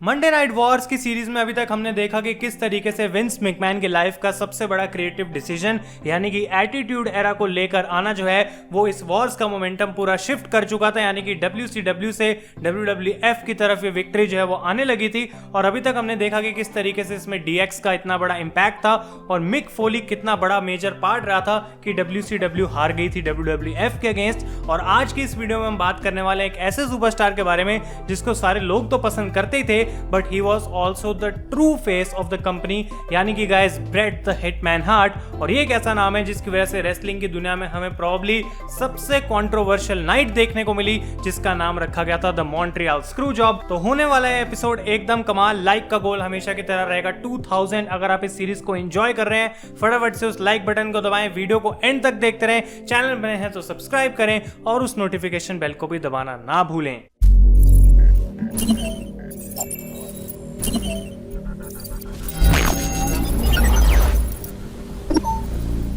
Monday night Wars की series में अभी तक हमने देखा कि किस तरीके से विंस मैकमैन की लाइफ का सबसे बड़ा क्रिएटिव डिसीजन यानी कि एटीट्यूड एरा को लेकर आना जो है वो इस वॉर्स का मोमेंटम पूरा शिफ्ट कर चुका था, यानी कि WCW से WWF की तरफ ये विक्ट्री जो है वो आने लगी थी। और अभी तक हमने देखा कि किस तरीके से इसमें DX का इतना बड़ा इंपैक्ट था और मिक फोली कितना बड़ा मेजर पार्ट रहा था कि WCW हार गई थी WWF के अगेंस्ट। और आज की इस वीडियो में हम बात करने वाले एक ऐसे सुपरस्टार के बारे में जिसको सारे लोग तो पसंद करते ही थे, but he was also the true face of the company, यानी कि guys bread the Hitman heart. और ये एक ऐसा नाम है जिसकी वजह से रेसलिंग की दुनिया में हमें प्रॉब्ली सबसे कंट्रोवर्शियल नाइट देखने को मिली, जिसका नाम रखा गया था द मॉन्ट्रियल स्क्रू जॉब। तो होने वाला है एपिसोड एकदम कमाल। लाइक का गोल हमेशा की तरह रहेगा 2000। अगर आप इस सीरीज को एंजॉय कर रहे हैं फटाफट से उस लाइक बटन को दबाएं, वीडियो को एंड तक देखते रहें, चैनल बने हैं तो सब्सक्राइब करें और उस नोटिफिकेशन बेल को भी दबाना ना भूलें।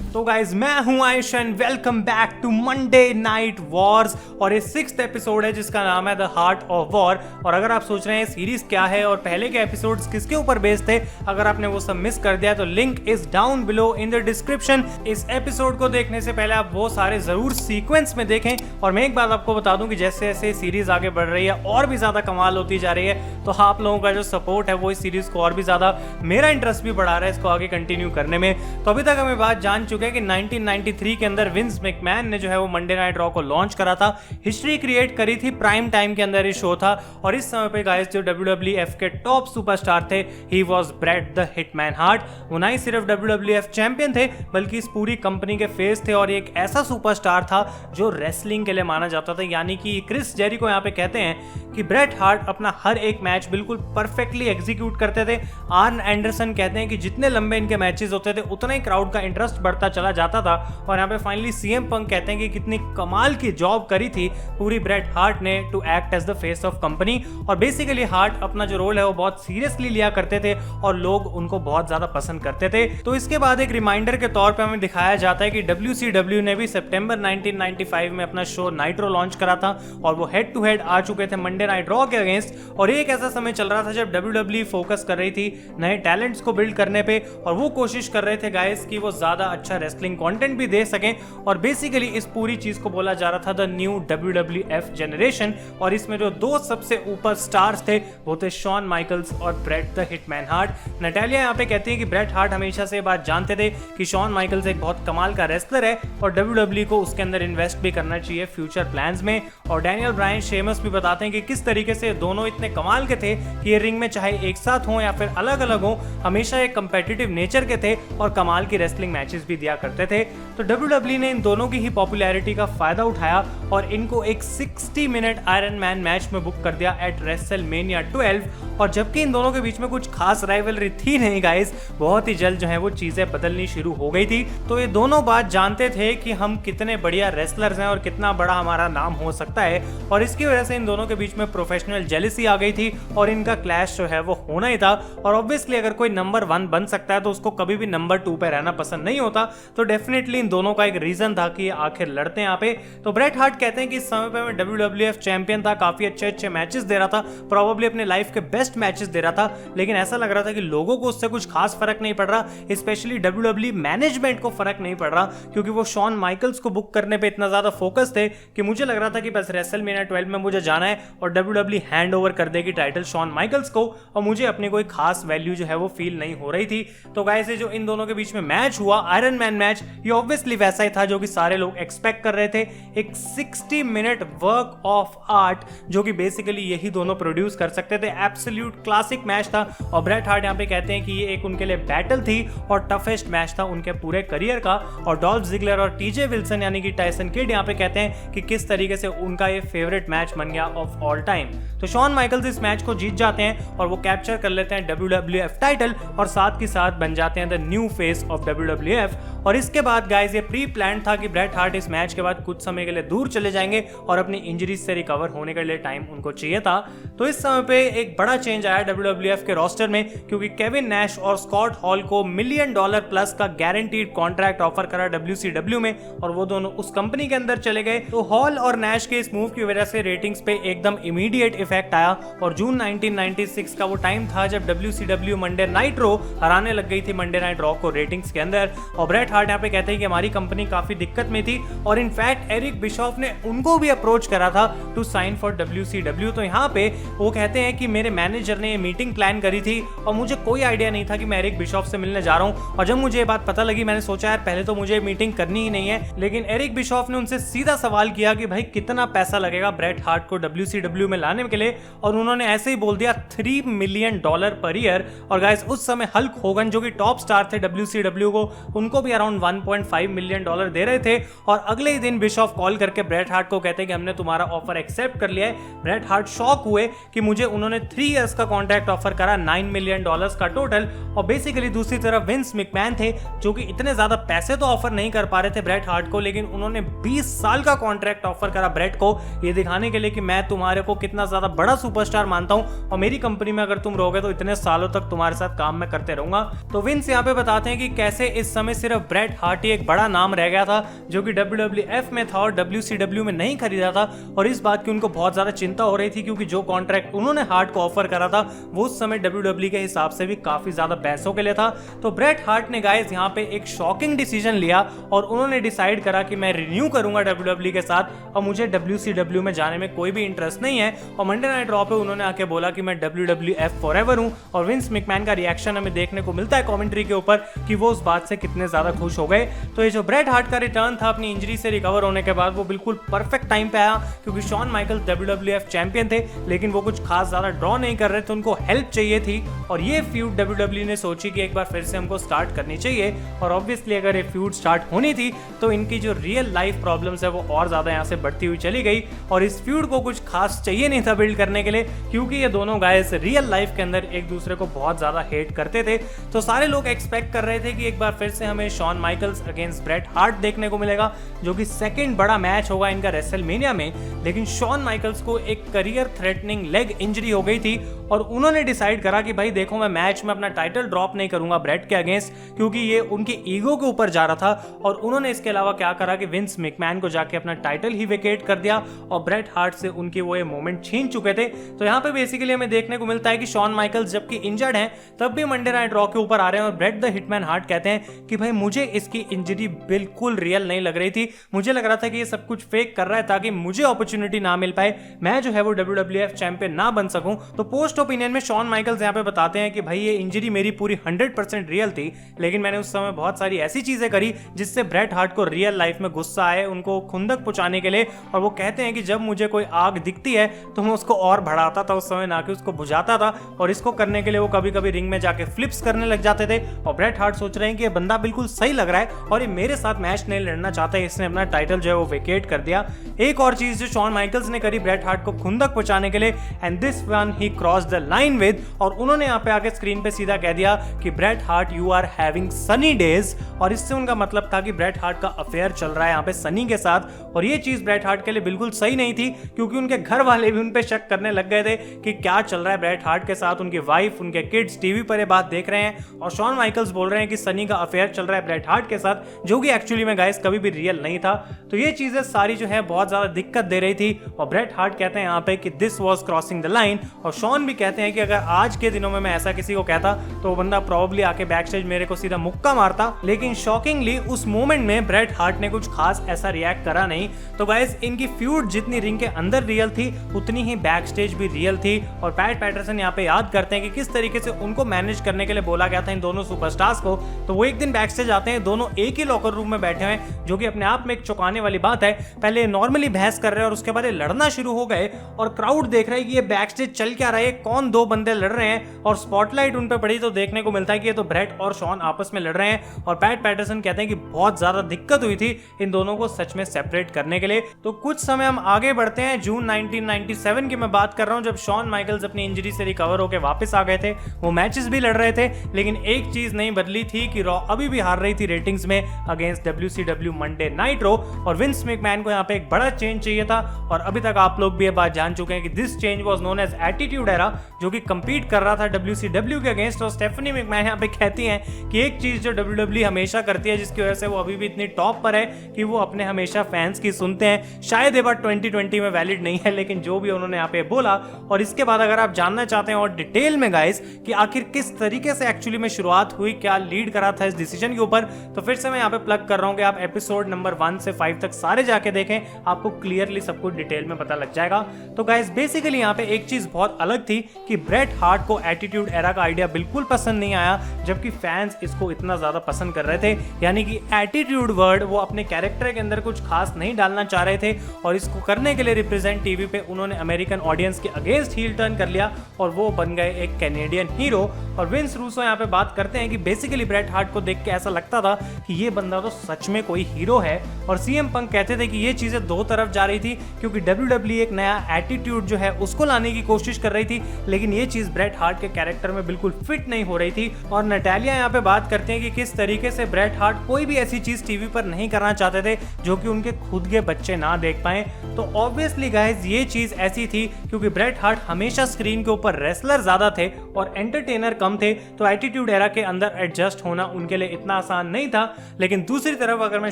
तो गाइज मैं हूं Ayush and welcome back to Monday night wars. और ये 6th एपिसोड है जिसका नाम है द हार्ट ऑफ वॉर। और अगर आप सोच रहे हैं सीरीज क्या है और पहले के एपिसोड्स किसके ऊपर बेस्ड थे, अगर आपने वो सब मिस कर दिया तो link is down below in the description. इस एपिसोड को देखने से पहले आप वो सारे जरूर सीक्वेंस में देखें। और मैं एक बात आपको बता दूं कि जैसे जैसे सीरीज आगे बढ़ रही है और भी ज्यादा कमाल होती जा रही है, तो आप लोगों का जो सपोर्ट है वो इस सीरीज को और भी ज्यादा, मेरा इंटरेस्ट भी बढ़ा रहा है इसको आगे कंटिन्यू करने में। तो अभी तक हमें बात जान चुके हैं कि 1993 के अंदर विंस मैकमैन ने जो है वो मंडे नाइट रॉ को लॉन्च करा था, हिस्ट्री क्रिएट करी थी, प्राइम टाइम के अंदर ये शो था। और इस समय पे गाइस जो WWF के टॉप सुपरस्टार थे, he was bread the Hitman heart. वो ना ही सिर्फ WWF चैंपियन थे बल्कि इस पूरी कंपनी के फेस थे और एक ऐसा सुपरस्टार था जो रेसलिंग के लिए माना जाता था। यानी कि क्रिस जेरिको यहाँ पे कहते हैं कि ब्रेट हार्ट अपना हर एक मैच बिल्कुल परफेक्टली एग्जीक्यूट करते थे। आर्न एंडरसन कहते हैं कि जितने लंबे इनके मैचेस होते थे उतना ही क्राउड का इंटरेस्ट बढ़ता चला जाता था। और यहाँ पे फाइनली CM पंक कहते हैं कि कितनी कमाल की जॉब करी थी पूरी ब्रेट हार्ट ने to act as the face of company. और बेसिकली हार्ट अपना जो रोल है वो बहुत सीरियसली लिया करते थे और लोग उनको बहुत ज्यादा पसंद करते थे। तो इसके बाद एक रिमाइंडर के तौर पे हमें दिखाया जाता है कि WCW ने भी सितंबर 1995 में अपना शो नाइट्रो लॉन्च करा था और वो हेड टू हेड आ चुके थे मंडे नाइट रॉ के अगेंस्ट। और एक ऐसा समय चल रहा था जब WWE फोकस कर रही थी नए टैलेंट्स को बिल्ड करने पे और वो कोशिश कर रहे थे गाइस कि वो ज्यादा अच्छा रेसलिंग कंटेंट भी दे सकें। और बेसिकली इस पूरी चीज को बोला जा रहा था द न्यू WWF जनरेशन। और इसमें जो दो सबसे ऊपर स्टार्स थे वो थे शॉन माइकल्स और Bret the Hitman Hart. Natalya यहाँ पे कहती है कि ब्रेट हार्ट हमेशा से बात जानते थे कि शॉन माइकल्स एक बहुत कमाल का रेसलर है और WWE को उसके अंदर इन्वेस्ट भी करना चाहिए फ्यूचर प्लान्स में। और डैनियल ब्रायन शेमस भी बताते हैं कि किस तरीके से दोनों इतने कमाल के थे कि ये रिंग में चाहे एक साथ हों या फिर अलग अलग हों, हमेशा एक कंपेटिटिव नेचर के थे और कमाल की रेसलिंग मैचेस भी दिया करते थे। तो WWE ने इन दोनों की ही पॉपुलैरिटी का फायदा उठाया और इनको एक 60 मिनट आयरन मैन मैच में बुक कर दिया एट रेसलमेनिया 12। और जबकि इन दोनों के बीच में कुछ खास राइवलरी थी नहीं गाइस, बहुत ही जल्द जो है वो चीजें बदलनी शुरू हो गई थी। तो ये दोनों बात जानते थे कि हम कितने बढ़िया रेसलर्स हैं और कितना बड़ा हमारा नाम हो सकता है। और इसकी वजह से इन दोनों के बीच में प्रोफेशनल जेलसी आ गई थी और इनका क्लैश जो है वो होना ही था। और ऑब्वियसली अगर कोई नंबर 1 बन सकता है तो उसको कभी भी नंबर 2 पे रहना पसंद नहीं होता। तो डेफिनेटली इन दोनों का एक रीजन था कि आखिर लड़ते हैं यहाँ पे। तो ब्रेट हार्ट कहते हैं कि इस समय पे मैं WWF चैंपियन था, काफी अच्छे मैचेस दे रहा था, प्रॉब्ली अपने लाइफ के बेस्ट मैचेस दे रहा था, लेकिन ऐसा लग रहा था कि लोगों को उससे कुछ खास फर्क नहीं पड़ रहा, स्पेशली WWE मैनेजमेंट को फर्क नहीं पड़ रहा, क्योंकि वो शॉन माइकल्स को बुक करने पे इतना ज्यादा फोकस थे कि मुझे लग रहा था कि बस रेसलमेनिया 12 में मुझे जाना है और WWE हैंड ओवर कर देगी टाइटल शॉन माइकल्स को और मुझे अपनी कोई खास वैल्यू जो है वो फील नहीं हो रही थी। तो गाइस ये जो इन दोनों के बीच में मैच हुआ आयरन मैन मैच, ये ऑब्वियसली वैसा ही था जो कि सारे लोग एक्सपेक्ट कर रहे थे। एक 60 मिनट वर्क ऑफ आर्ट जो कि बेसिकली यही दोनों प्रोड्यूस कर सकते थे। एब्सोल्यूट क्लासिक मैच था। और ब्रेट हार्ट यहाँ पे कहते हैं कि ये एक उनके लिए बैटल थी और टफेस्ट मैच था उनके पूरे करियर का। और डॉल्फ जिगलर और TJ विल्सन यानी कि टाइसन किड यहाँ पे कहते हैं कि किस तरीके से उनका ये फेवरेट मैच बन गया ऑफ ऑल टाइम। तो शॉन माइकल्स इस मैच को जीत जाते हैं और वो कैप्चर कर लेते हैं WWF टाइटल और साथ ही साथ बन जाते हैं the new face of WWF। और इसके बाद गाइस ये प्री प्लान था कि ब्रेट हार्ट इस मैच के बाद कुछ समय के लिए दूर चले जाएंगे और अपनी इंजरीज से रिकवर होने के लिए टाइम उनको चाहिए था। तो इस समय पे एक बड़ा चेंज आया WWF के रोस्टर में, क्योंकि केविन नैश और स्कॉट हॉल को $1 मिलियन प्लस का गारंटीड कॉन्ट्रैक्ट ऑफर करा WCW में, और वो दोनों उस कंपनी के अंदर चले गए। तो हॉल और नैश के इस मूव की वजह से रेटिंग्स पे एकदम इमीडिएट इफेक्ट आया, और जून 1996 का वो टाइम था जब WCW मंडे नाइट रो हराने लग गई थी मंडे नाइट रॉ को रेटिंग्स के अंदर। और ब्रेट हार्ट यहाँ पे कहते हैं कि हमारी कंपनी काफी दिक्कत में थी, और इनफैक्ट एरिक बिशॉफ ने उनको भी अप्रोच करा था टू साइन फॉर WCW। तो यहाँ पे वो कहते हैं कि मेरे मैनेजर ने ये मीटिंग प्लान करी थी और मुझे कोई आइडिया नहीं था कि मैं एरिक बिशॉफ से मिलने जा रहा हूँ, और जब मुझे ये बात पता लगी मैंने सोचा यार पहले तो मुझे मीटिंग करनी ही नहीं है। लेकिन एरिक बिशॉफ ने उनसे सीधा सवाल किया कि भाई कितना पैसा लगेगा ब्रेट हार्ट को WCW में लाने के लिए, और उन्होंने ऐसे ही बोल दिया $3 मिलियन पर ईयर। और गाइस उस समय हल्क होगन जो कि टॉप स्टार थे WCW को, उनको भी अराउंड $1.5 मिलियन दे रहे थे। और अगले ही दिन बिशॉफ कॉल करके ब्रेट हार्ट को कहते हैं कि हमने तुम्हारा ऑफर एक्सेप्ट कर लिया है। ब्रेट हार्ट शॉक हुए कि मुझे उन्होंने 3 इयर्स का कॉन्ट्रैक्ट ऑफर करा, $9 मिलियन का टोटल। और बेसिकली दूसरी तरफ विंस मैकमैन थे जो कि इतने ज्यादा पैसे तो ऑफर नहीं कर पा रहे थे ब्रेट हार्ट को, लेकिन उन्होंने 20 साल का कॉन्ट्रैक्ट ऑफर करा ब्रेट को, ये दिखाने के लिए कि मैं तुम्हारे को कितना ज्यादा बड़ा सुपरस्टार मानता हूं, और मेरी कंपनी में अगर तुम रहोगे तो इतने सालों तक तुम्हारे साथ काम मैं करते रहूंगा। तो विंस यहाँ पे बताते हैं कि कैसे इस समय सिर्फ ब्रेट हार्ट ही एक बड़ा नाम रह गया था जो कि WWF में था और WCW में नहीं खरीदा था, और इस बात की उनको बहुत ज्यादा चिंता हो रही थी क्योंकि जो कॉन्ट्रैक्ट उन्होंने हार्ट को ऑफर करा था वो उस समय WWE के हिसाब से भी काफी ज्यादा पैसों के लिए था। तो ब्रेट हार्ट ने गाइस यहाँ पे एक शॉकिंग डिसीजन लिया और उन्होंने डिसाइड करा कि मैं रिन्यू करूंगा WWE के साथ और मुझे WCW में जाने में कोई भी इंटरेस्ट नहीं है। और मंडे नाइट रॉ पे उन्होंने आके बोला कि मैं WWF फॉरएवर हूं, और विंस मैकमैन का रिएक्शन हमें देखने को मिलता है कमेंट्री के ऊपर कि वो उस बात से कितने ज्यादा खुश हो गए। तो ये जो ब्रेट हार्ट का रिटर्न था अपनी इंजरी से रिकवर होने के बाद, वो बिल्कुल परफेक्ट टाइम पे आया, क्योंकि शॉन माइकल्स WWF चैंपियन थे लेकिन वो कुछ खास ज्यादा ड्रॉ नहीं कर रहे थे, उनको हेल्प चाहिए थी। और ये फ्यूड WWE ने सोची कि एक बार फिर से हमको स्टार्ट करनी चाहिए, और ऑब्वियसली अगर ये फ्यूड स्टार्ट होनी थी तो इनकी जो रियल लाइफ प्रॉब्लम्स है वो और ज्यादा यहाँ से बढ़ती हुई चली गई, और इस फ्यूड को कुछ खास चाहिए नहीं था बिल्ड करने के लिए, क्योंकि ये दोनों गाइस रियल लाइफ के अंदर एक दूसरे को बहुत ज्यादा हेट करते थे। तो सारे लोग एक्सपेक्ट कर रहे थे कि एक बार फिर से हमें Shawn Michaels against Bret Hart देखने को मिलेगा, जो कि सेकंड बड़ा मैच होगा इनका रेसलमेनिया में। लेकिन शॉन माइकल्स को एक करियर थ्रेटनिंग लेग इंजरी हो गई थी, और उन्होंने डिसाइड करा कि भाई देखो मैं मैच में अपना टाइटल ड्रॉप नहीं करूंगा ब्रेट के अगेंस्ट, क्योंकि ये उनकी ईगो के ऊपर जा रहा था। और उन्होंने इसके अलावा क्या करा कि विंस मैकमैन को जाके अपना टाइटल ही वेकेट कर दिया, और ब्रेट हार्ट से उनके वो ये मोमेंट छीन चुके थे। तो यहाँ पे बेसिकली हमें देखने को मिलता है कि शॉन माइकल्स जबकि इंजर्ड हैं तब भी मंडे नाइट रॉ के ऊपर आ रहे हैं, और ब्रेट द हिटमैन हार्ट कहते हैं कि भाई मुझे इसकी इंजरी बिल्कुल रियल नहीं लग रही थी, मुझे लग रहा था कि ये सब कुछ फेक कर रहा है ताकि मुझे अपॉर्चुनिटी ना मिल पाए, मैं जो है वो WWF चैंपियन ना बन सकूं। तो पोस्ट ओपिनियन में शॉन माइकल्स यहाँ पे बताते हैं कि भाई ये इंजरी मेरी पूरी 100% रियल थी, लेकिन मैंने उस समय बहुत सारी ऐसी चीजें करी जिससे ब्रेट हार्ट को रियल लाइफ में गुस्सा आए, उनको खुंदक पहुंचाने के लिए। और वो कहते हैं कि जब मुझे कोई आग दिखती है तो मैं उसको और बढ़ाता था उस समय, ना कि उसको बुझाता था, और इसको करने के लिए वो कभी कभी रिंग में जाके फ्लिप्स करने लग जाते थे। और ब्रेट हार्ट सोच रहे हैं कि ये बंदा बिल्कुल सही लग रहा है और ये मेरे साथ मैच नहीं लड़ना चाहता है, इसने अपना टाइटल जो है वो वेकेट कर दिया। एक और चीज जो शॉन माइकल्स ने करी ब्रेट हार्ट को खुंदक पहुंचाने के लिए, and this one he cross the line with, और उन्होंने यहाँ पे आके स्क्रीन पे सीधा कह दिया कि Bret Hart you are having sunny days, और इससे उनका मतलब था कि ब्रेट हार्ट का अफेयर चल रहा है यहाँ पे सनी के साथ। और ये चीज ब्रेट हार्ट के लिए बिल्कुल सही नहीं थी, क्योंकि उनके घर वाले भी उन पे शक करने लग गए थे कि क्या चल रहा है ब्रेट हार्ट के साथ, उनकी वाइफ उनके किड्स टीवी पर ये बात देख रहे हैं, और शॉन माइकल्स बोल रहे हैं कि सनी का अफेयर चल रहा है ब्रेट हार्ट के साथ, जो कि एक्चुअली में गाइस कभी भी रियल नहीं था। तो ये चीजें सारी जो है बहुत ज्यादा दिक्कत दे रही थी, और ब्रेट हार्ट कहते हैं यहाँ पे कि this was crossing the line, और शॉन भी कहते हैं कि अगर आज के दिनों में मैं ऐसा किसी को कहता तो वो बंदा प्रॉब्ली आके बैक स्टेज मेरे को सीधा मुक्का मारता। लेकिन शॉकिंगली उस मोमेंट में ब्रेट हार्ट ने कुछ खास ऐसा रिएक्ट करा नहीं। तो गाइस इनकी फ्यूड जितनी रिंग के अंदर रियल थी उतनी ही बैक स्टेज भी रियल थी, और पैट पैटरसन यहाँ पे याद करते हैं कि किस तरीके से उनको मैनेज करने के लिए बोला गया था इन दोनों सुपरस्टार्स को। तो वो एक दिन बैक स्टेज आते हैं, दोनों एक ही लॉकर रूम में बैठे हुए, जो कि अपने आप में एक चौंकाने वाली बात है। पहले नॉर्मली बहस कर रहे हैं और उसके बाद ये लड़ना शुरू हो गए, और क्राउड देख रहा है कि ये बैक स्टेज चल क्या रहा है, कौन दो बंदे लड़ रहे हैं, और स्पॉटलाइट उन पे पड़ी तो देखने को मिलता है कि ये तो ब्रेट और शॉन आपस में लड़ रहे हैं। और पैट पैटरसन कहते हैं कि बहुत ज्यादा दिक्कत हुई थी इन दोनों को सच में सेपरेट करने के लिए। तो कुछ समय हम आगे बढ़ते हैं, जून 1997 की मैं बात कर रहा हूं, जब शॉन माइकल्स अपनी इंजरी से रिकवर होकर वापस आ गए थे। वो मैचेस भी लड़ रहे थे, लेकिन एक चीज नहीं बदली थी कि रॉ अभी भी हार रही थी रेटिंग्स में अगेंस्ट WCW मंडे नाइट रो, और विंस मैकमैन को यहाँ पे एक बड़ा चेंज चाहिए था। और अभी तक आप लोग भी ये बात जान चुके हैं कि this change was known as attitude era जो कि कम्पीट कर रहा था WCW के अगेंस्ट। और स्टेफनी मैकमैन यहाँ पे कहती हैं कि एक चीज जो WWE हमेशा करती है, जिसकी वजह से वो अभी भी इतनी टॉप पर है, कि वो अपने हमेशा फैंस की सुनते हैं। शायद ये बात 2020 में वैलिड नहीं है, लेकिन जो भी उन्होंने यहाँ पे बोला। और इसके बाद अगर आप जानना चाहते हैं और डिटेल में गाइस कि आखिर किस तरीके से एक्चुअली में शुरुआत हुई, क्या लीड करा था इस डिसीजन के ऊपर, तो फिर से मैं यहाँ पे प्लग कर रहा हूँ कि आप एपिसोड नंबर 1 से 5 तक सारे जाके देखें, आपको क्लियरली सब कुछ डिटेल में पता लग जाएगा। तो गाइस बेसिकली यहाँ पे एक चीज बहुत अलग थी कि ब्रेट हार्ट को एटीट्यूड एरा का आइडिया बिल्कुल पसंद नहीं आया, जबकि फैंस इसको इतना ज्यादा पसंद कर रहे थे। यानी कि एटीट्यूड वर्ड वो अपने कैरेक्टर के अंदर कुछ खास नहीं डालना चाह रहे थे, और इसको करने के लिए रिप्रेजेंट टीवी पे उन्होंने अमेरिकन ऑडियंस के अगेंस्ट हील टर्न कर लिया और वो बन गए एक कैनेडियन हीरो। और विंस रूसो यहाँ पे बात करते हैं कि बेसिकली ब्रेट हार्ट को देख के ऐसा लगता था कि ये बंदा तो सच में कोई हीरो है। और सीएम पंक कहते थे कि ये चीजें दो तरफ जा रही थी, क्योंकि WWE एक नया एटीट्यूड जो है उसको लाने की कोशिश कर रही थी, लेकिन ये चीज ब्रेट हार्ट के कैरेक्टर में बिल्कुल फिट नहीं हो रही थी। और नटालिया यहाँ पे बात करते हैं कि किस तरीके से ब्रेट हार्ट कोई भी ऐसी चीज टीवी पर नहीं करना चाहते थे जो कि उनके खुद के बच्चे ना देख पाए। तो ऑब्वियसली गाइस ये चीज ऐसी थी क्योंकि ब्रेट हार्ट हमेशा स्क्रीन के ऊपर रेसलर ज्यादा थे और एंटरटेनर कम थे, तो एटीट्यूड एरा के अंदर एडजस्ट होना उनके लिए इतना आसान नहीं था। लेकिन दूसरी तरफ अगर मैं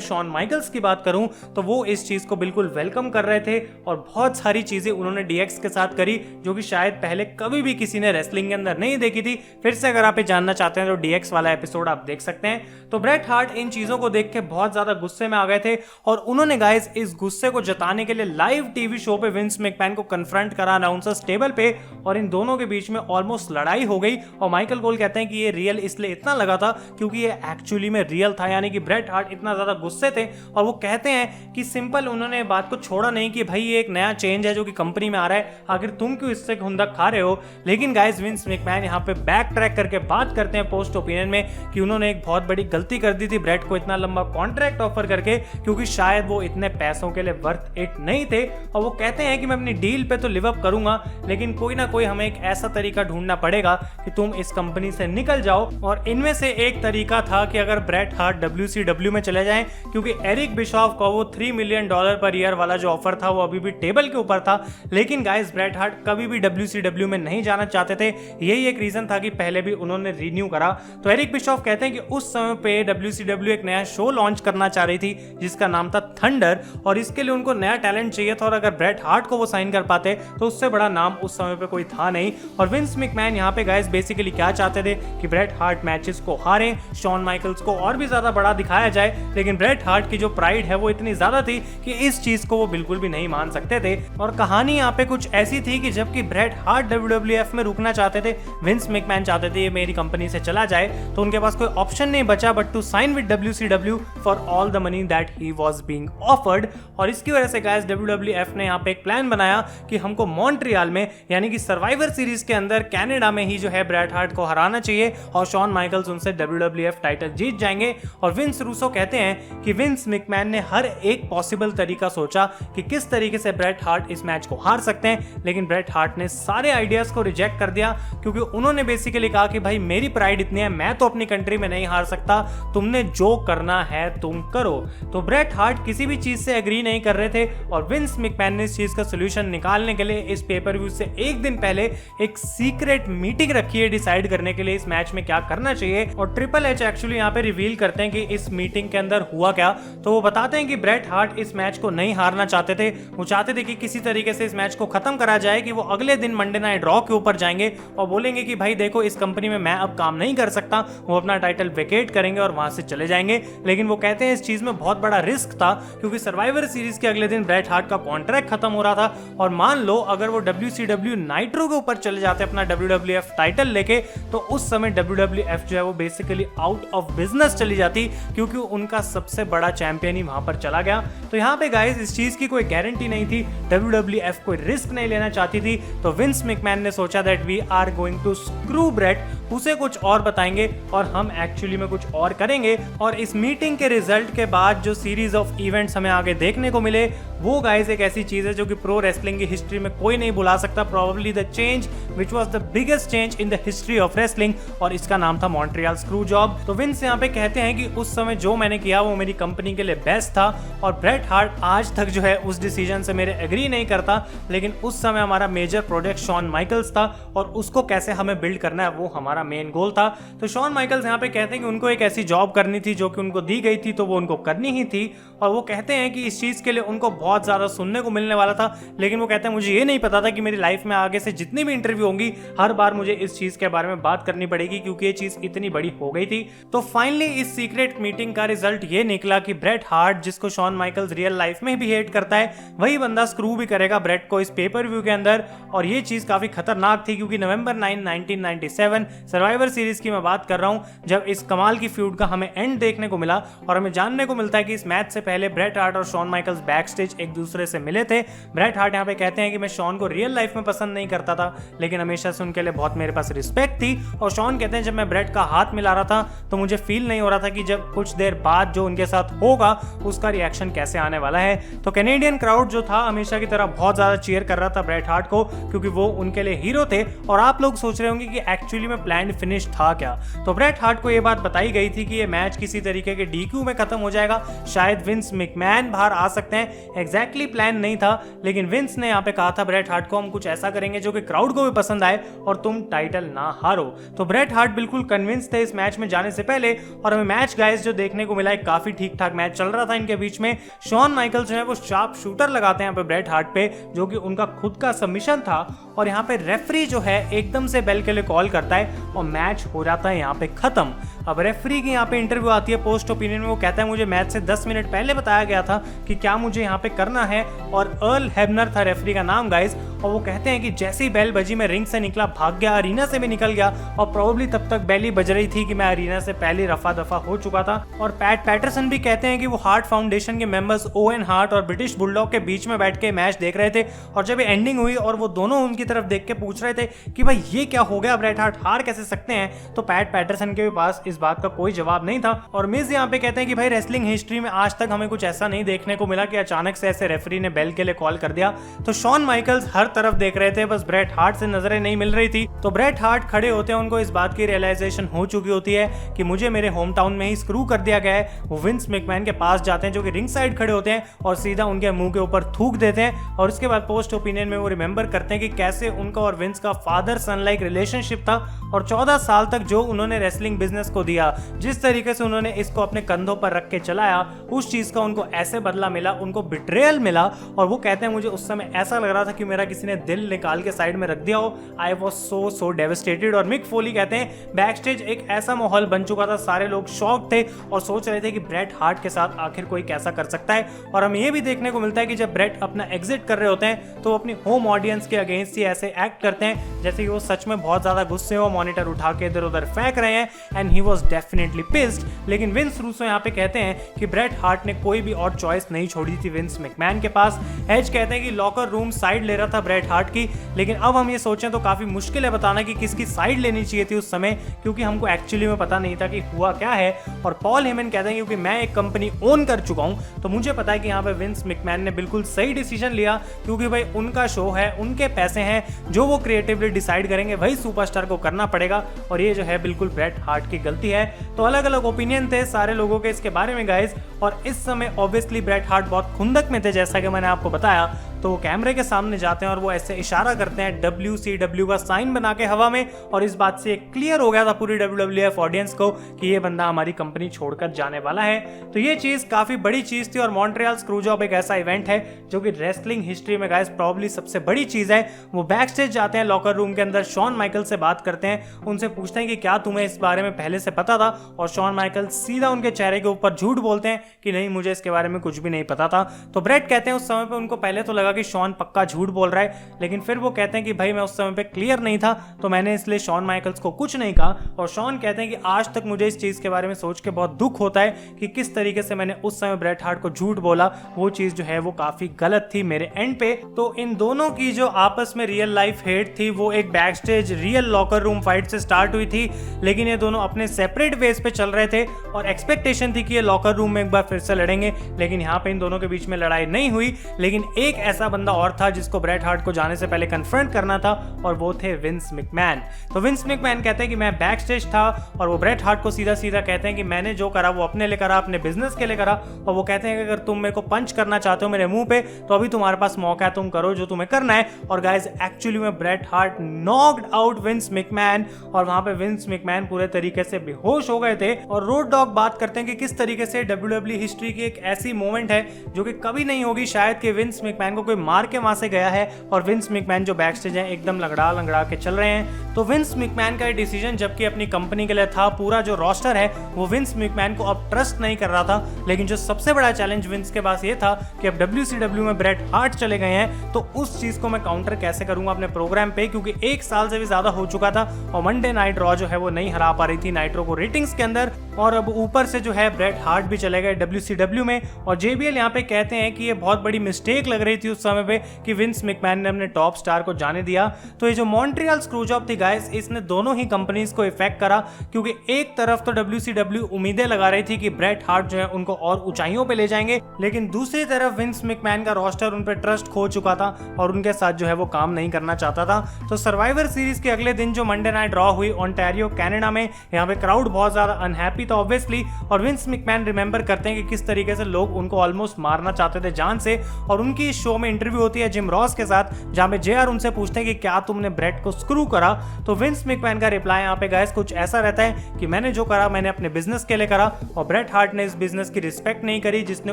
शॉन माइकल्स की बात करूं तो वो इस चीज को बिल्कुल वेलकम कर रहे थे और बहुत सारी चीजें उन्होंने डीएक्स के साथ करी जो कि शायद पहले कभी भी किसी ने रेसलिंग के अंदर नहीं देखी थी। फिर से अगर आप ये जानना चाहते हैं तो डीएक्स वाला एपिसोड आप देख सकते हैं। तो ब्रेट हार्ट इन चीजों को देख के बहुत ज्यादा गुस्से में आ गए थे और उन्होंने गाइस इस गुस्से को जताने के लिए लाइव टीवी शो पे विंस मैकमैन को कन्फ्रंट करा अनाउंसर्स टेबल पे, और इन दोनों के बीच में ऑलमोस्ट लड़ाई हो गई। और माइकल कोल कहते हैं कि ये रियल इसलिए इतना लगा था क्योंकि ये एक्चुअली में रियल था, यानी कि ब्रेट हार्ट इतना ज्यादा गुस्से थे। और वो कहते हैं कि सिंपल उन्होंने बात को छोड़ा नहीं कि भाई ये एक नया चेंज है जो कि कंपनी में आ रहा है, आखिर तुम क्यों इससे खुंदक खा रहे हो। लेकिन गाइस विंस मैकमैन यहाँ पे बैक ट्रैक करके बात करते हैं पोस्ट ओपिनियन में कि उन्होंने एक बहुत बड़ी गलती कर दी थी ब्रेट को इतना लंबा कॉन्ट्रैक्ट ऑफर करके, क्योंकि शायद वो इतने पैसों के लिए वर्थ इट नहीं थे। और वो कहते हैं कि मैं अपनी डील पे तो लिव अप करूंगा, लेकिन कोई ना कोई हमें एक ऐसा तरीका ढूंढना पड़ेगा कि तुम इस कंपनी से निकल जाओ। और इनमें से एक तरीका था कि अगर ब्रेट हार्ट WCW में चले जाएं, क्योंकि एरिक बिशॉफ का वो $3 मिलियन पर ईयर वाला जो ऑफर था वो अभी भी टेबल के ऊपर था। लेकिन गाइस ब्रेट हार्ट कभी भी WCW में नहीं जाना चाहते थे, यही एक रीजन था कि पहले भी उन्होंने रिन्यू करा। तो एरिक बिशॉफ कहते हैं कि उस समय पे WCW एक नया शो लॉन्च करना चाह रही थी जिसका नाम था थंडर, और इसके लिए उनको नया टैलेंट चाहिए था, और अगर ब्रेट हार्ट को वो साइन कर पाते तो उससे बड़ा नाम उस समय पे कोई था नहीं। और विंस मैकमैन यहाँ पे गाइस बेसिकली क्या चाहते थे कि ब्रेट हार्ट मैचेस को हारें, शॉन माइकल्स को और भी ज्यादा बड़ा दिखाया जाए, लेकिन ब्रेट हार्ट की जो प्राइड है वो इतनी ज्यादा थी कि इस चीज को वो बिल्कुल भी नहीं मान सकते थे। और कहानी यहाँ पे कुछ ऐसी थी कि जबकि ब्रेट हार्ट WWF में रुकना चाहते थे, विंस मैकमैन चाहते थे ये मेरी कंपनी से चला जाए, तो उनके पास कोई ऑप्शन नहीं बचा but to sign with WCW for all the money that he was being offered. और इसकी वजह से गाइस WWF ने यहाँ पे एक प्लान बनाया कि हमको मॉन्ट्रियल में यानी कि सर्वाइवर सीरीज के अंदर कनाडा में ही जो है ब्रेट हार्ट को हराना चाहिए और शॉन माइकल्स उनसे WWF टाइटल जीत जाएंगे। और विंस रूसो कहते हैं कि विंस मैकमैन ने हर एक पॉसिबल तरीका सोचा कि किस तरीके से ब्रेट हार्ट इस मैच को हार सकते हैं, लेकिन ब्रेट हार्ट ने सारे आइडियाज को रिजेक्ट कर दिया, क्योंकि उन्होंने बेसिकली कहा कि भाई मेरी प्राइड इतनी है, मैं तो अपनी कंट्री में नहीं हार सकता, तुमने जो करना है तुम करो। तो ब्रेट हार्ट किसी भी चीज से एग्री नहीं कर रहे थे और विंस मैकमैन ने इस चीज का सोल्यूशन निकालने के लिए इस पेपर व्यू से एक दिन पहले एक सीक्रेट मीटिंग रखी है डिसाइड करने के लिए इस मैच में क्या करना चाहिए। और ट्रिपल एच एक्चुअली यहाँ पे रिवील करते हैं कि इस मीटिंग के अंदर हुआ क्या। तो वो बताते हैं कि ब्रेट हार्ट इस मैच को नहीं हारना चाहते थे, वो चाहते थे कि किसी तरीके से इस मैच को खत्म करा जाए, कि वो अगले दिन मंडे नाइट रॉ के ऊपर जाएंगे और बोलेंगे कि भाई देखो इस कंपनी में मैं अब काम नहीं कर सकता, वो अपना टाइटल वेकेट करेंगे और वहां से चले जाएंगे। लेकिन वो कहते हैं इस चीज में बहुत बड़ा रिस्क था, क्योंकि सर्वाइवर सीरीज के अगले दिन ब्रेट हार्ट का कॉन्ट्रैक्ट खत्म हो रहा था, और मान लो अगर वो WCW नाइट्रो के ऊपर चले जाते अपना WWF टाइटल लेके, तो उस समय WWF जो है वो बेसिकली आउट ऑफ बिजनेस चली जाती, क्योंकि उनका सबसे बड़ा चैंपियन ही वहां पर चला गया। तो यहाँ पे गाइस इस चीज की कोई गारंटी नहीं थी, WWF कोई रिस्क नहीं लेना चाहती थी। तो विंस मैकमैन ने सोचा that we are going to screw Bret, उसे कुछ और बताएंगे और हम एक्चुअली में कुछ और करेंगे। और इस मीटिंग के रिजल्ट के बाद जो सीरीज ऑफ इवेंट्स हमें आगे देखने को मिले, वो गाइस एक ऐसी चीज है जो कि प्रो रेसलिंग की हिस्ट्री में कोई नहीं भुला सकता, probably the change which was the biggest change in the history of wrestling, और इसका नाम था मॉन्ट्रियल स्क्रू जॉब। तो विंस यहाँ पे कहते हैं कि उस समय जो मैंने किया वो मेरी कंपनी के लिए बेस्ट था, और ब्रेट हार्ट आज तक जो है उस डिसीजन से मेरे एग्री नहीं करता, लेकिन उस समय हमारा मेजर प्रोजेक्ट शॉन माइकल्स था और उसको कैसे हमें बिल्ड करना है वो हमारा मेन गोल था। तो शॉन माइकल्स यहाँ पे कहते हैं कि उनको एक ऐसी जॉब करनी थी जो कि उनको दी गई थी, तो वो उनको करनी ही थी। और वो कहते हैं कि इस चीज़ के लिए उनको बहुत ज़्यादा सुनने को मिलने वाला था, लेकिन वो कहते हैं मुझे ये नहीं पता था कि मेरी लाइफ में आगे से जितनी भी इंटरव्यू होंगी हर बार मुझे इस चीज़ के बारे में बात करनी पड़ेगी, क्योंकि ये चीज़ इतनी बड़ी हो गई थी। तो फाइनली इस सीक्रेट मीटिंग का रिजल्ट ये निकला कि ब्रेट हार्ट, जिसको शॉन माइकल्स रियल लाइफ में भी हेट करता है, वही बंदा स्क्रू भी करेगा ब्रेट को इस पेपर व्यू के अंदर। और ये चीज़ काफ़ी खतरनाक थी, क्योंकि नवंबर 9, 1997 सर्वाइवर सीरीज की मैं बात कर रहा हूँ, जब इस कमाल की फ्यूड का हमें एंड देखने को मिला और हमें जानने को मिलता है कि इस मैच से पहले ब्रेट हार्ट और शॉन माइकल्स बैक स्टेज एक दूसरे से मिले थे। ब्रेट हार्ट यहाँ पे कहते हैं कि मैं शॉन को रियल लाइफ में पसंद नहीं करता था, लेकिन हमेशा से उनके लिए बहुत मेरे पास रिस्पेक्ट थी। और शॉन कहते हैं जब मैं ब्रेट का हाथ मिला रहा था तो मुझे फील नहीं हो रहा था कि जब कुछ देर बाद जो उनके साथ होगा उसका रिएक्शन कैसे आने वाला है। तो कैनेडियन क्राउड जो था हमेशा की तरह बहुत ज्यादा चीयर कर रहा था ब्रेट हार्ट को, क्योंकि वो उनके लिए हीरो थे। और आप लोग सोच रहे होंगे कि एक्चुअली में प्लान्ड फिनिश था क्या। तो ब्रेट हार्ट को ये बात बताई गई थी कि ये मैच किसी तरीके के डीक्यू में खत्म हो जाएगा, शायद विंस मैकमैन बाहर आ सकते हैं। एग्जैक्टली प्लान नहीं था, लेकिन विंस ने यहाँ पे कहा था ब्रेट हार्ट को हम कुछ ऐसा करेंगे जो कि क्राउड को भी पसंद आए और तुम टाइटल ना हारो। तो ब्रेट हार्ट बिल्कुल कन्विंस थे इस मैच में जाने से पहले। और हमें मैच गाइस जो देखने को मिला, एक काफी ठीक ठाक मैच चल रहा था इनके बीच में। शॉन माइकल्स जो है वो शार्प शूटर लगाते हैं यहाँ पे ब्रेट हार्ट पे, जो कि उनका खुद का सबमिशन था। और यहाँ पे रेफरी जो है एकदम से बेल के लिए कॉल करता है और मैच हो जाता है यहाँ पे खत्म। अब रेफरी की यहाँ पे इंटरव्यू आती है पोस्ट ओपिनियन में। वो कहता है मुझे मैच से 10 मिनट पहले बताया गया था कि क्या मुझे यहाँ पे करना है, और अर्ल हेबनर था रेफरी का नाम गाइस। और वो कहते हैं कि जैसे ही बेल बजी मैं रिंग से निकला, भाग गया, अरीना से भी निकल गया, और प्रोबेबली तब तक बेल ही बज रही थी कि मैं अरीना से पहले रफा दफा हो चुका था। और पैट पैटरसन भी कहते हैं कि वो हार्ट फाउंडेशन के मेंबर्स ओवेन हार्ट और ब्रिटिश बुलडॉग के बीच में बैठ के मैच देख रहे थे। और जब एंडिंग हुई और वो दोनों उनकी तरफ देख के पूछ रहे थे कि भाई ये क्या हो गया, ब्रेट हार्ट हार कैसे सकते हैं, तो पैट पैटरसन के पास इस बात का कोई जवाब नहीं था। और मिज यहाँ पे कहते हैं कि भाई रेसलिंग हिस्ट्री में आज तक हमें कुछ ऐसा नहीं देखने को मिला कि अचानक से ऐसे रेफरी ने बेल के लिए कॉल कर दिया। तो शॉन माइकल्स हर तरफ देख रहे थे, बस ब्रेट हार्ट से नजरें नहीं मिल रही थी। तो ब्रेट हार्ट खड़े होते हैं, उनको इस बात की रियलाइजेशन हो चुकी होती है कि मुझे मेरे होम टाउन में ही स्क्रू कर दिया गया है। वो विंस मैकमैन के पास जाते हैं जो कि रिंग साइड खड़े होते हैं और सीधा उनके मुंह के ऊपर थूक देते हैं। और उसके बाद पोस्ट ओपिनियन में वो रिमेंबर करते हैं कि कैसे उनका और विंस का फादर सन लाइक रिलेशनशिप था, और 14 साल तक जो उन्होंने रेसलिंग बिजनेस को दिया, जिस तरीके से उन्होंने इसको अपने कंधों पर रख के चलाया, उस चीज का उनको ऐसे बदला मिला, उनको बिट्रेयल मिला। और वो कहते हैं मुझे उस समय ऐसा लग रहा था कि मेरा किसी ने दिल निकाल के साइड में रख दिया हो। I was so devastated. और मिक फोली कहते हैं बैक स्टेज एक ऐसा माहौल बन चुका था, सारे लोग शॉक थे और सोच रहे थे कि ब्रेट हार्ट के साथ आखिर कोई कैसा कर सकता है। और हमें ये भी देखने को मिलता है कि जब ब्रेट अपना एग्जिट कर रहे होते हैं तो वो अपनी होम ऑडियंस के अगेंस्ट ही ऐसे एक्ट करते हैं जैसे कि वो सच में बहुत ज्यादा गुस्से हो, मॉनिटर उठा के इधर उधर फेंक रहे हैं। And he was definitely pissed. लेकिन विंस रूसो यहाँ पे कहते हैं कि ब्रेट हार्ट ने कोई भी और चॉइस नहीं छोड़ी थी विंस मैकमैन के पास। एज कहते हैं कि लॉकर रूम साइड ले रहा था ब्रेट हार्ट की, लेकिन अब हम ये सोचें तो काफी मुश्किल है बताना कि किसकी साइड लेनी चाहिए थी उस समय, क्योंकि हमको एक्चुअली में पता नहीं था कि हुआ क्या है। और पॉल हेमन कहते हैं क्योंकि मैं एक कंपनी ओन कर चुका हूं तो मुझे पता है कि यहाँ पे विंस मैकमैन ने बिल्कुल सही डिसीजन लिया, क्योंकि भाई उनका शो है, उनके पैसे हैं, जो वो क्रिएटिवली डिसाइड करेंगे वही सुपरस्टार को करना पड़ेगा। और ये जो है बिल्कुल ब्रेट हार्ट की गलती है। तो अलग अलग ओपिनियन थे सारे लोगों के इसके बारे में गाइस। और इस समय ऑब्वियसली ब्रेट हार्ट बहुत खुंदक में थे, जैसा कि मैंने आपको बताया। तो वो कैमरे के सामने जाते हैं और वो ऐसे इशारा करते हैं WCW का साइन बना के हवा में, और इस बात से क्लियर हो गया था पूरी WWF ऑडियंस को कि ये बंदा हमारी कंपनी छोड़कर जाने वाला है। तो ये चीज काफी बड़ी चीज थी। और मॉन्ट्रियल स्क्रूजॉब एक ऐसा इवेंट है जो कि रेसलिंग हिस्ट्री में गाइस प्रॉब्ली सबसे बड़ी चीज है। वो बैक स्टेज जाते हैं, लॉकर रूम के अंदर शॉन माइकल से बात करते हैं, उनसे पूछते हैं कि क्या तुम्हें इस बारे में पहले से पता था। और शॉन माइकल सीधा उनके चेहरे के ऊपर झूठ बोलते हैं कि नहीं, मुझे इसके बारे में कुछ भी नहीं पता था। तो ब्रेट कहते हैं उस समय पे उनको पहले तो लगा कि शॉन पक्का झूठ बोल रहा है, लेकिन फिर वो कहते हैं कि भाई मैं उस समय पे क्लियर नहीं था तो मैंने इसलिए शॉन माइकल्स को कुछ नहीं कहा। और शॉन कहते हैं कि आज तक मुझे इस चीज के बारे में सोच के बहुत दुख होता है कि किस तरीके से मैंने उस समय ब्रेट हार्ट को झूठ बोला। वो चीज जो है वो काफी गलत थी मेरे एंड पे। तो इन दोनों की जो आपस में रियल लाइफ हेट थी वो एक back stage real locker room fight से स्टार्ट हुई थी, लेकिन ये दोनों अपने सेपरेट वेज पे चल रहे थे। और एक्सपेक्टेशन थी कि ये लॉकर रूम में एक बार फिर से लड़ेंगे, लेकिन यहाँ पे इन दोनों के बीच में लड़ाई नहीं हुई। लेकिन एक ऐसा बंदा और था जिसको ब्रेट हार्ट को जाने से पहले कन्फ्रंट करना था, और वो थे विंस मैकमैन। तो विंस मैकमैन कहते हैं कि मैं बैक स्टेज था, और वो ब्रेट हार्ट को सीधा सीधा कहते हैं कि मैंने जो करा वो अपने लिए करा, अपने बिजनेस के लिए करा, और वो कहते हैं कि अगर तुम मेरे को पंच करना चाहते हो मेरे मुंह पे तो अभी तुम्हारे पास मौका है, तुम करो जो तुम्हें करना है। और गाइस एक्चुअली में Bret Hart knocked out Vince McMahon, और वहां पे विंस मैकमैन पूरे तरीके से बेहोश हो गए थे। और रोड डॉग बात करते हैं कि किस तरीके से WWE हिस्ट्री की एक ऐसी मोमेंट है जो कि कभी नहीं होगी शायद, कि विंस मैकमैन को कोई मार के वहां से गया है और विंस मैकमैन जो बैक स्टेज है एकदम लंगड़ा के चल रहे हैं। तो विंस मैकमैन का डिसीजन जबकि अपनी कंपनी के लिए था, पूरा जो रोस्टर है वो विंस मैकमैन को अब ट्रस्ट नहीं कर रहा था। लेकिन जो सबसे बड़ा चैलेंज विंस के पास ये था कि अब WCW में ब्रेट हार्ट चले गए हैं, तो उस चीज को मैं काउंटर कैसे करूंगा अपने प्रोग्राम पे, क्योंकि एक साल से भी ज्यादा हो चुका था और मंडे नाइट रॉ जो है वो नहीं हरा पा रही थी नाइट्रो को रेटिंग्स के अंदर। और अब ऊपर से जो है ब्रेट हार्ट भी चले गए WCW में। और JBL यहाँ पे कहते हैं कि ये बहुत बड़ी मिस्टेक लग रही थी उस समय पे कि विंस मैकमैन ने अपने टॉप स्टार को जाने दिया। तो ये जो मॉन्ट्रियल स्क्रूजॉब थी गाइस, इसने दोनों ही कंपनीज को इफेक्ट करा, क्योंकि एक तरफ तो WCW उम्मीदें लगा रही थी कि ब्रेट हार्ट जो है उनको और ऊंचाइयों पे ले जाएंगे, लेकिन दूसरी तरफ विंस मैकमैन का रोस्टर उन पे ट्रस्ट खो चुका था और उनके साथ जो है वो काम नहीं करना चाहता था। तो सर्वाइवर सीरीज के अगले दिन जो मंडे नाइट रॉ हुई ओंटारियो कनाडा में, यहाँ पे क्राउड बहुत ज्यादा अनहैप्पी था ऑब्वियसली, और विंस मैकमैन रिमेंबर करते हैं कि किस तरीके से लोग उनको ऑलमोस्ट मारना चाहते थे जान से। और उनकी इस शो में इंटरव्यू होती है जिम रॉस के साथ, जहां पे JR उनसे पूछते हैं कि क्या तुमने ब्रेट को स्क्रू करा। तो विंस मैकमैन का रिप्लाई यहाँ पे गाइस कुछ ऐसा रहता है कि मैंने जो करा मैंने अपने बिजनेस के लिए करा, और ब्रेट हार्ट ने इस बिजनेस की रिस्पेक्ट नहीं करी, जिसने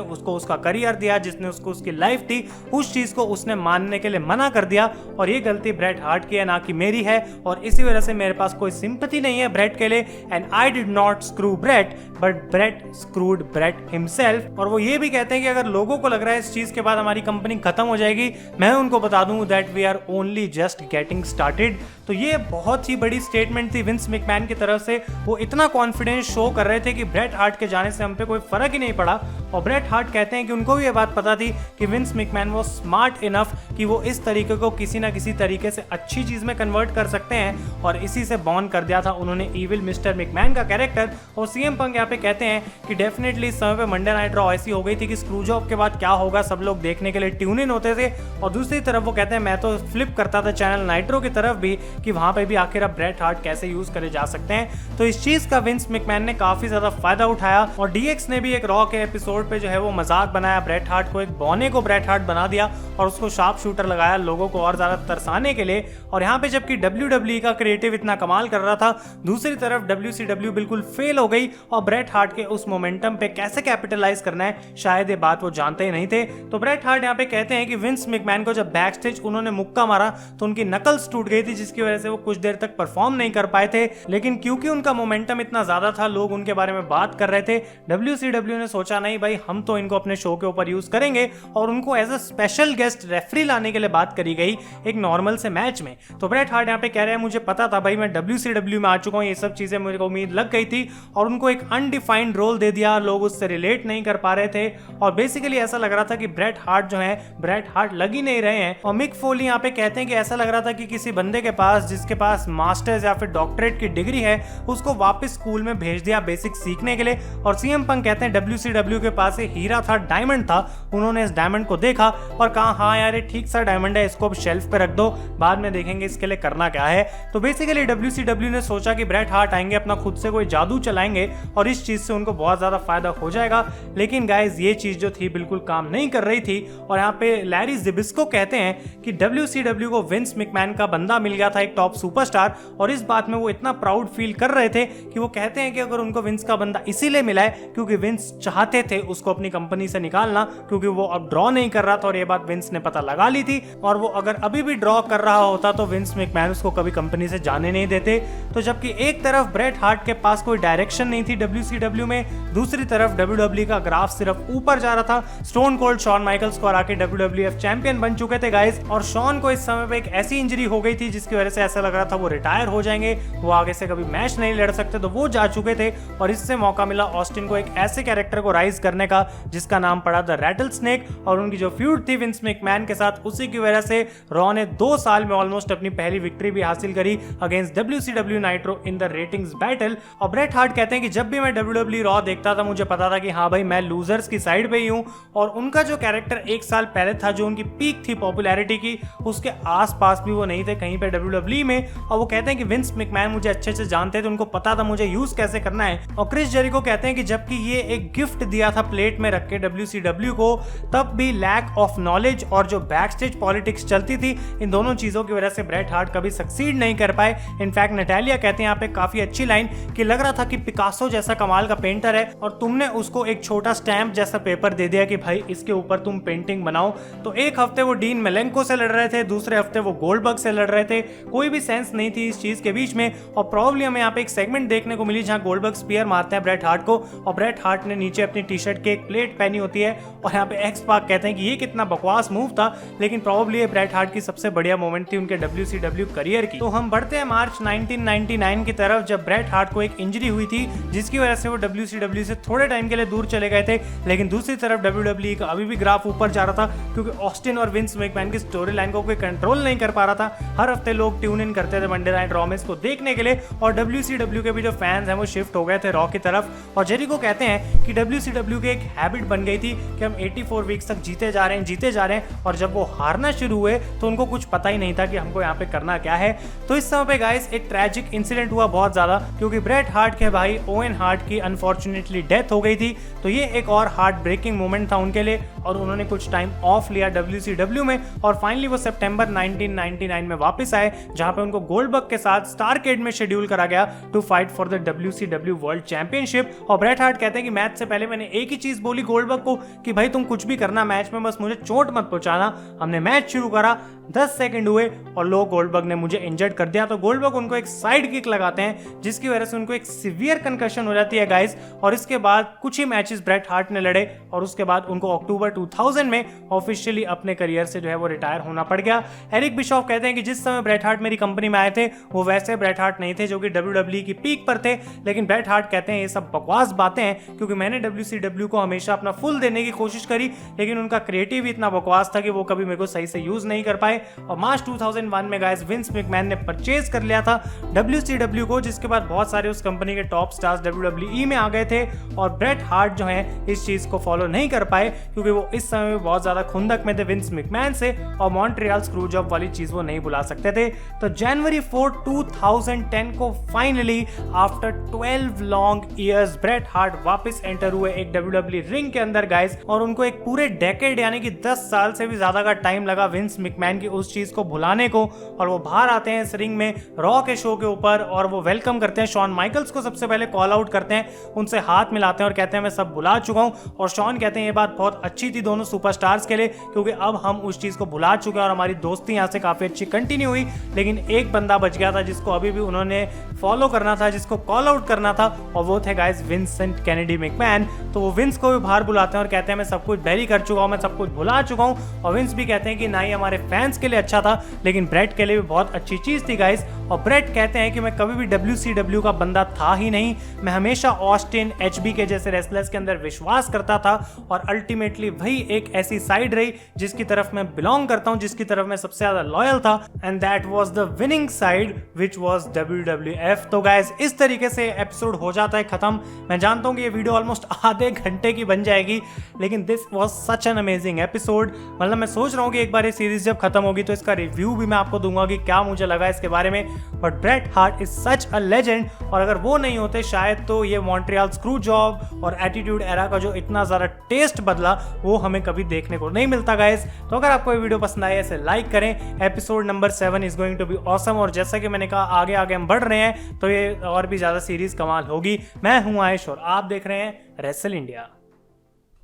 उसको उसका करियर दिया, जिसने उसको उसकी लाइफ थी, उस चीज को उसने मानने के लिए मना कर दिया। और ये गलती ब्रेट हार्ट की है, ना कि मेरी है, और इसी वजह से मेरे पास कोई सिंपैथी नहीं है ब्रेट के लिए। And I did not screw Bret but Bret screwed Bret himself. और वो ये भी कहते हैं कि अगर लोगों को लग रहा है इस चीज के बाद हमारी कंपनी खत्म हो जाएगी, मैं उनको बता दूं that we are only just getting started. तो ये बहुत ही बड़ी स्टेटमेंट थी विंस मैकमैन की तरफ से। वो इतना कॉन्फिडेंस शो कर रहे थे कि ब्रेट हार्ट के जाने से हम पे कोई फर्क ही नहीं पड़ा। और ब्रेट हार्ट कहते हैं कि उनको भी ये बात पता थी कि विंस मैकमैन वो स्मार्ट इनफ कि वो इस तरीके को किसी ना किसी तरीके से अच्छी चीज में कन्वर्ट कर सकते हैं, और इसी से बॉन्ड कर दिया था उन्होंने इविल मिस्टर मैकमैन का कैरेक्टर। और CM पंक यहाँ पे कहते हैं कि डेफिनेटली इस समय पे मंडे नाइट रॉ ऐसी हो गई थी कि स्क्रूजॉब के बाद क्या होगा सब लोग देखने के लिए ट्यून इन होते थे। और दूसरी तरफ वो कहते हैं मैं तो फ्लिप करता था चैनल नाइट्रो की तरफ भी कि वहां पे भी आखिर अब ब्रेट हार्ट कैसे यूज करे जा सकते हैं। तो इस चीज का विंस मैकमैन ने काफी ज्यादा फायदा उठाया, और DX ने भी एक रॉ के एपिसोड पे जो है वो मजाक बनाया ब्रेट हार्ट को, एक बौने को ब्रेट हार्ट बना दिया और उसको शार्प शूटर लगाया लोगों को और ज्यादा तरसाने के लिए। और यहाँ पे जबकि WWE का क्रिएटिव इतना कमाल कर रहा था, दूसरी तरफ WCW बिल्कुल फेल हो गई, और ब्रेट हार्ट के उस मोमेंटम पे कैसे कैपिटलाइज करना है शायद ये बात वो जानते ही नहीं थे। तो ब्रेट हार्ट यहाँ पे कहते हैं कि विंस मैकमैन को जब बैक स्टेज उन्होंने मुक्का मारा तो उनकी नकल्स टूट गई थी, जिसकी वजह से वो कुछ देर तक परफॉर्म नहीं कर पाए थे। लेकिन क्योंकि उनका मोमेंटम इतना ज्यादा था, लोग उनके बारे में बात कर रहे थे, WCW ने सोचा नहीं भाई हम तो इनको अपने शो के ऊपर यूज करेंगे, और उनको as a special guest referee लाने के लिए बात करी गई एक नॉर्मल से मैच में। तो ब्रेट हार्ट यहाँ पे कह रहे हैं मुझे पता था भाई, मैं WCW में आ चुका हूँ, ये सब चीजें मुझे उम्मीद लग गई थी, और उनको एक अनडिफाइंड रोल दे दिया, लोग उससे रिलेट नहीं कर पा रहे थे, और बेसिकली ऐसा लग रहा था कि ब्रेट हार्ट जो है ब्रेट हार्ट लग ही नहीं रहे हैं। और मिक फोली यहाँ पे कहते हैं कि ऐसा लग रहा था कि किसी बंदे के पास जिसके पास मास्टर्स या फिर डॉक्टरेट की डिग्री है उसको वापस स्कूल में भेज दिया बेसिक सीखने के लिए। और CM पंक कहते हैं WCW के पास एक हीरा था, डायमंड था, उन्होंने इस डायमंड को देखा और कहा हाँ यार ये ठीक सा डायमंड है, इसको अब शेल्फ पे रख दो, बाद में देखेंगे इसके लिए करना क्या है। तो बेसिकली WCW ने सोचा कि ब्रेट हार्ट आएंगे, अपना खुद से कोई जादू चलाएंगे और इस चीज से उनको बहुत ज्यादा फायदा हो जाएगा। लेकिन गाइज ये चीज जो थी बिल्कुल काम नहीं कर रही थी। और यहाँ पे लैरी ज़िबिस्को कहते हैं कि WCW को विंस मैकमैन का बंदा मिल गया था, एक टॉप सुपरस्टार, और इस बात में वो इतना प्राउड फील कर रहे थे कि वो कहते हैं कि अगर उनको विंस का बंदा इसीलिए मिला है क्योंकि विंस चाहते थे उसको अपनी कंपनी से निकालना, क्योंकि वो अब ड्रॉ नहीं कर रहा था, और ये बात विंस ने पता लगा ली थी। और वो अगर अभी भी ड्रॉ कर रहा होता तो विंस मैकमैन उसको कभी कंपनी से जाने नहीं देते। तो जबकि एक तरफ ब्रेट हार्ट के पास कोई डायरेक्शन नहीं थी WCW में, दूसरी तरफ WWE का ग्राफ सिर्फ ऊपर जा रहा था। स्टोन कोल्ड शॉन माइकल्स को हरा के WWF चैंपियन बन चुके थे गाइस, और शॉन को इस समय पे एक ऐसी इंजरी हो गई थी जिसकी वजह से ऐसा लग रहा था वो रिटायर हो जाएंगे, वो आगे से कभी मैच नहीं लड़ सकते, तो वो जा चुके थे। और इससे मौका मिला ऑस्टिन को एक ऐसे कैरेक्टर को राइज करने का जिसका नाम पड़ा द रैटल स्नेक, और उनकी जो फ्यूड थी विंस मैकमैन के साथ, उसी की वजह से रॉ ने 2 साल में ऑलमोस्ट अपनी पहली विक्ट्री भी हासिल करी against WCW nitro in the ratings battle. और ब्रेट हार्ट कहते कहते हैं कि जब भी मैं WWE रॉ देखता था मुझे पता था कि हाँ भाई मैं लूजर्स की साइड पे ही हूँ, और उनका जो कैरेक्टर एक साल पहले था, जो उनकी पीक थी पॉपुलैरिटी की, उसके आसपास भी वो नहीं थे कहीं पे WWE में। और वो कहते हैं कि विंस मैकमैन मुझे अच्छे से जानते थे, उनको पता था मुझे यूज कैसे करना है। और क्रिस जेरिको कहते हैं कि जबकि ये एक गिफ्ट दिया था प्लेट में रख के WCW को, तब भी लैक ऑफ नॉलेज और जो बैक स्टेज पॉलिटिक्स चलती थी, इन दोनों चीजों की वजह से ब्रेट हार्ट कभी सक्सीड नहीं कर पाए। इनफैक्ट नटालिया कहते हैं यहाँ पे काफी अच्छी लाइन कि लग रहा था कि पिकासो जैसा कमाल का पेंटर है और तुमने उसको एक छोटा स्टैंप जैसा पेपर दे दिया कि भाई इसके ऊपर तुम पेंटिंग बनाओ। तो एक हफ्ते वो डीन मेलेंको से लड़ रहे थे, दूसरे हफ्ते वो गोल्डबर्ग से लड़ रहे थे, कोई भी सेंस नहीं थी इस चीज के बीच में। और प्रॉब्ली हमें यहाँ पे एक सेगमेंट देखने को मिली जहां गोल्डबर्ग स्पीयर मारते हैं ब्रेट हार्ट को, और ब्रेट हार्ट ने नीचे अपनी टी शर्ट के एक प्लेट पहनी होती है, और यहाँ पे एक्स पाक कहते हैं कि ये कितना बकवास मूव था, लेकिन प्रॉब्ली ये ब्रेट हार्ट की सबसे बढ़िया मोमेंट थी उनके WCW करियर की। तो हम बढ़ते हैं मार्च 1999 की तरफ, जब ब्रेट हार्ट को एक इंजरी हुई थी जिसकी वजह से वो WCW से थोड़े टाइम के लिए दूर चले गए थे। लेकिन दूसरी तरफ WWE का अभी भी ग्राफ ऊपर जा रहा था, क्योंकि ऑस्टिन और विंस मैकमैन की स्टोरी लाइन को कोई कंट्रोल नहीं कर पा रहा था। हर हफ्ते लोग ट्यून इन करते थे मंडे नाइट रॉ को देखने के लिए, और WCW के भी जो फैंस हैं वो शिफ्ट हो गए थे रॉ की तरफ। और जेरिको कहते हैं कि WCW की एक हैबिट बन गई थी कि हम 84 वीक्स तक जीते जा रहे हैं, और जब वो हारना शुरू हुए तो उनको कुछ पता ही नहीं था कि हमको यहाँ पे करना क्या है। तो इस समय पे गाइस एक ट्रैजिक इंसिडेंट हुआ बहुत ज्यादा, क्योंकि ब्रेट हार्ट के भाई ओवेन हार्ट की अनफॉर्चुनेटली डेथ हो गई थी। तो ये एक और हार्ट ब्रेकिंग मोमेंट था उनके लिए, और उन्होंने कुछ टाइम ऑफ लिया WCW में, और फाइनली वो सितंबर 1999 में वापस आए, जहां पे उनको गोल्डबर्ग के साथ स्टारकेड में शेड्यूल करा गया to fight for the WCW world championship. और ब्रेट हार्ट कहते हैं कि मैच से पहले मैंने एक ही चीज बोली गोल्डबर्ग को कि भाई तुम कुछ भी करना मैच में, बस मुझे चोट मत पहुंचाना। हमने मैच शुरू करा, 10 सेकंड हुए और लो गोल्डबर्ग ने मुझे इंजर्ड कर दिया। तो गोल्डबर्ग उनको एक साइड किक लगाते हैं, जिसकी वजह से उनको एक सीवियर कंकशन हो जाती है गाइस। और इसके बाद कुछ ही मैचेस ब्रेट हार्ट ने लड़े, और उसके बाद उनको अक्टूबर 2000 में ऑफिशियली अपने करियर से जो है वो रिटायर होना पड़ गया। एरिक बिशॉफ कहते हैं कि जिस समय ब्रेट हार्ट मेरी कंपनी में आए थे वो वैसे ब्रेट हार्ट नहीं थे जो कि WWE की पीक पर थे, लेकिन ब्रेट हार्ट कहते हैं ये सब बकवास बातें हैं, क्योंकि मैंने WCW को हमेशा अपना फुल देने की कोशिश करी, लेकिन उनका क्रिएटिव इतना बकवास था कि वो कभी मेरे को सही से यूज नहीं कर पाए। और मार्च 2001 में गाइस विंस मैकमैन ने परचेज कर लिया था WCW को, जिसके बाद बहुत सारे उस कंपनी के टॉप स्टार्स WWE में आ गए थे, और ब्रेट हार्ट जो है इस चीज को फॉलो नहीं कर पाए, क्योंकि वो इस समय में बहुत ज्यादा खुंदक में थे विंस मैकमैन से, और मॉन्ट्रियल स्क्रू जॉब वाली चीज वो नहीं बुला सकते थे। तो जनवरी 4, 2010 को finally after 12 long years Bret Hart वापस एंटर हुए एक WWE रिंग के अंदर गाइस, और उनको एक पूरे डेकेड यानी कि 10 साल से भी ज्यादा का टाइम लगा विंस मैकमैन की उस चीज को भुलाने को। और वो बाहर आते हैं इस रिंग में रॉ के शो के ऊपर, और वो वेलकम करते हैं शॉन माइकल्स को, सबसे पहले कॉल आउट करते हैं, उनसे हाथ मिलाते हैं और कहते हैं मैं सब भुला चुका हूं। और शॉन कहते हैं ये बात बहुत अच्छी थी दोनों सुपरस्टार्स के लिए, क्योंकि अब हम उस चीज को भुला चुके हैं और हमारी दोस्ती यहाँ से काफी अच्छी कंटिन्यू हुई। लेकिन एक बंदा बच गया था जिसको अभी भी उन्होंने फॉलो करना था, जिसको कॉल आउट करना था, और वो थे गाइस विंसेंट केनेडी मैकमैन। तो वो विंस को भी बाहर बुलाते हैं और कहते हैं मैं सब कुछ बैरी कर चुका हूं, मैं सब कुछ भुला चुका हूं। और विंस भी कहते हैं कि ना ही हमारे फैंस के लिए अच्छा था, लेकिन ब्रेट के लिए भी बहुत अच्छी चीज थी गाइस। और ब्रेट कहते हैं कि मैं कभी भी WCW का बंदा था ही नहीं, मैं हमेशा ऑस्टिन HB के जैसे रेसलर्स के अंदर विश्वास करता था, और अल्टीमेटली वही एक ऐसी साइड रही जिसकी तरफ मैं बिलोंग करता हूं, जिसकी तरफ मैं सबसे ज्यादा लॉयल था, and that was the winning side which was WWF। तो गाइस इस तरीके से एपिसोड हो जाता है खत्म। मैं जानता हूं कि ये वीडियो ऑलमोस्ट आधे घंटे की बन जाएगी, लेकिन this was such an amazing episode. मतलब मैं सोच रहा हूं कि एक बार ये सीरीज जब खत्म होगी तो इसका रिव्यू भी मैं आपको दूंगा कि क्या मुझे लगा इसके बारे में। But Bret Hart is such a legend, और अगर वो नहीं होते शायद तो ये मॉन्ट्रियल स्क्रू जॉब और एटीट्यूड एरा का जो इतना ज्यादा टेस्ट बदला वो हमें कभी देखने को नहीं मिलता गाइस। तो अगर आपको ये वीडियो पसंद आए इसे लाइक करें। Episode number 7 is going to be awesome, और जैसा कि मैंने कहा आगे आगे हम बढ़ रहे हैं तो ये और भी ज्यादा सीरीज कमाल होगी। मैं हूं आयुष और आप देख रहे हैं रेसल इंडिया।